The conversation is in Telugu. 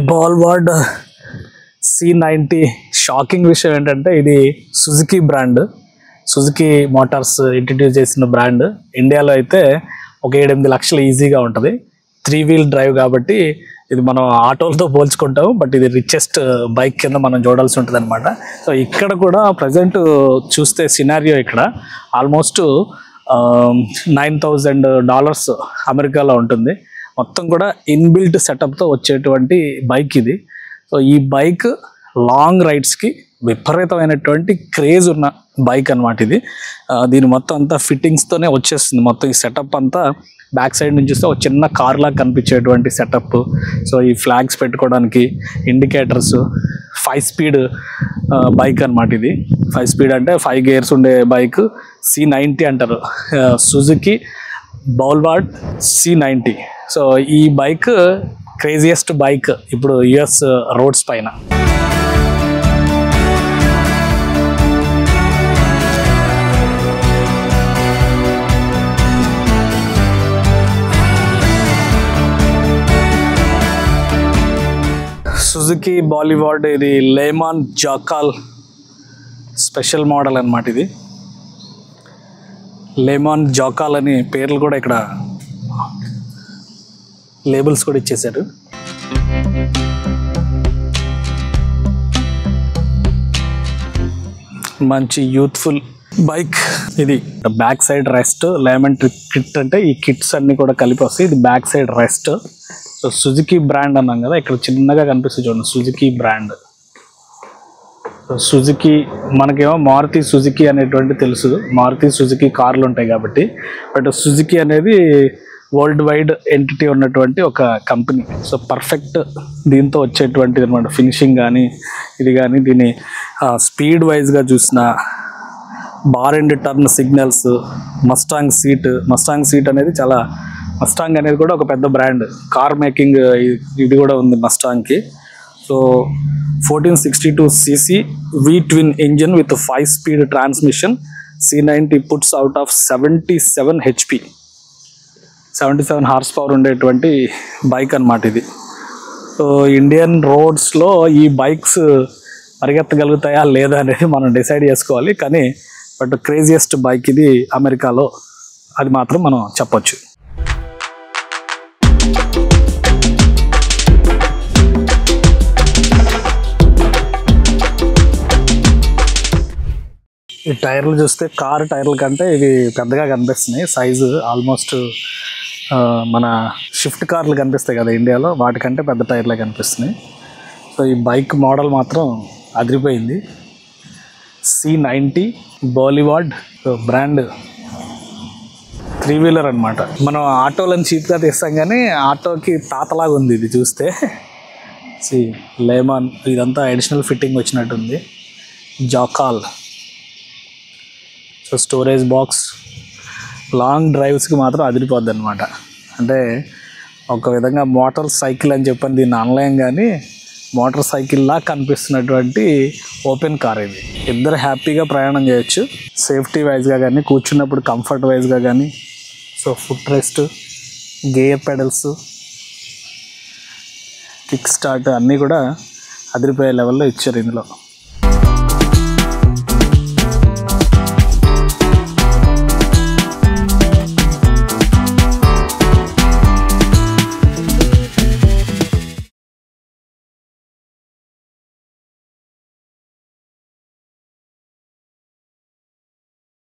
బాల్వార్డ్ C90 షాకింగ్ విషయం ఏంటంటే ఇది Suzuki brand, Suzuki Motors introduce చేసిన బ్రాండ్. ఇండియాలో అయితే ఒక 7-8 లక్షలు ఈజీగా ఉంటుంది. 3 వీల్ డ్రైవ్ కాబట్టి ఇది మనం ఆటోలతో పోల్చుకుంటాం, బట్ ఇది రిచెస్ట్ బైక్ కింద మనం చూడాల్సి ఉంటుంది అనమాట. సో ఇక్కడ కూడా ప్రజెంట్ చూస్తే సినారియో ఇక్కడ ఆల్మోస్ట్ $9,000 అమెరికాలో ఉంటుంది. మొత్తం కూడా ఇన్బిల్ట్ సెటప్తో వచ్చేటువంటి బైక్ ఇది. సో ఈ బైక్ లాంగ్ రైడ్స్కి విపరీతమైనటువంటి క్రేజ్ ఉన్న బైక్ అనమాట ఇది. దీని మొత్తం అంతా ఫిట్టింగ్స్తోనే వచ్చేస్తుంది. మొత్తం ఈ సెటప్ అంతా బ్యాక్ సైడ్ నుంచి చూస్తే ఒక చిన్న కార్ లాగా కనిపించేటువంటి సెటప్. సో ఈ ఫ్లాగ్స్ పెట్టుకోవడానికి ఇండికేటర్స్, 5 స్పీడ్ బైక్ అనమాట ఇది. 5 స్పీడ్ అంటే 5 గేర్స్ ఉండే బైక్. C90 అంటారు, సుజుకి బాల్వార్డ్ C90. సో ఈ బైక్ క్రేజియస్ట్ బైక్ ఇప్పుడు US రోడ్స్ పైన. సుజుకి బాలీవార్డ్ ఇది లేమాన్ జాకాల్ స్పెషల్ మోడల్ అన్నమాట. ఇది లేమాన్ జాకాల్ అని పేర్లు కూడా ఇక్కడ లేబుల్స్ కూడా ఇచ్చేసారు. మంచి యూత్ఫుల్ బైక్ ఇది. బ్యాక్ సైడ్ రెస్ట్, లేమన్ కిట్ అంటే ఈ కిట్స్ అన్ని కూడా కలిపి వస్తాయి. ఇది back side rest. So Suzuki brand అన్నాం కదా, ఇక్కడ చిన్నగా కనిపిస్తుంది చూడండి, సుజుకి బ్రాండ్. సుజుకి మనకేమో మారుతి సుజుకి అనేటువంటి తెలుసు, మారుతి సుజుకి కార్లు ఉంటాయి కాబట్టి. బట్ సుజుకి అనేది వరల్డ్ వైడ్ ఎంటిటీ ఉన్నటువంటి ఒక కంపెనీ. సో పర్ఫెక్ట్ దీంతో వచ్చేటువంటిది అనమాట. ఫినిషింగ్ కానీ ఇది కానీ, దీని స్పీడ్ వైజ్గా చూసిన bar and turn signals, Mustang seat అనేది చాలా, మస్టాంగ్ అనేది కూడా ఒక పెద్ద బ్రాండ్, కార్ మేకింగ్ ఇది కూడా ఉంది మస్టాంగ్కి. So 1462cc V twin engine with 5 speed transmission. C90 puts out of 77 HP, 77 horse power ఉండేటువంటి బైక్ అనమాట ఇది. సో ఇండియన్ రోడ్స్లో ఈ బైక్స్ పరిగెత్తగలుగుతాయా లేదా అనేది మనం డిసైడ్ చేసుకోవాలి. కానీ బట్ క్రేజియస్ట్ బైక్ ఇది అమెరికాలో, అది మాత్రం మనం చెప్పొచ్చు. ఈ టైర్లు చూస్తే కారు టైర్ల కంటే ఇవి పెద్దగా కనిపిస్తున్నాయి. సైజు ఆల్మోస్ట్ మన షిఫ్ట్ కార్లు కనిపిస్తాయి కదా ఇండియాలో, వాటికంటే పెద్ద టైర్లే కనిపిస్తున్నాయి. సో ఈ బైక్ మోడల్ మాత్రం అదిరిపోయింది. C90 బాలీవార్డ్ బ్రాండ్ 3 వీలర్ అనమాట. మనం ఆటోలను చీప్గా తీస్తాం కానీ ఆటోకి తాతలాగా ఉంది ఇది చూస్తే. లేమాన్ ఇదంతా అడిషనల్ ఫిట్టింగ్ వచ్చినట్టుంది. Jackal. So storage box, long డ్రైవ్స్కి మాత్రం అదిరిపోద్ది అనమాట. అంటే ఒక విధంగా మోటార్ సైకిల్ అని చెప్పని దీన్ని అనలేం కానీ మోటార్ సైకిల్లా కనిపిస్తున్నటువంటి ఓపెన్ కార్ ఇది. ఇద్దరు హ్యాపీగా ప్రయాణం చేయొచ్చు, సేఫ్టీ వైజ్గా కానీ, కూర్చున్నప్పుడు కంఫర్ట్ వైజ్గా కానీ. So foot rest, gear pedals, kick start అన్నీ కూడా అదిరిపోయే లెవెల్లో ఇచ్చారు ఇందులో.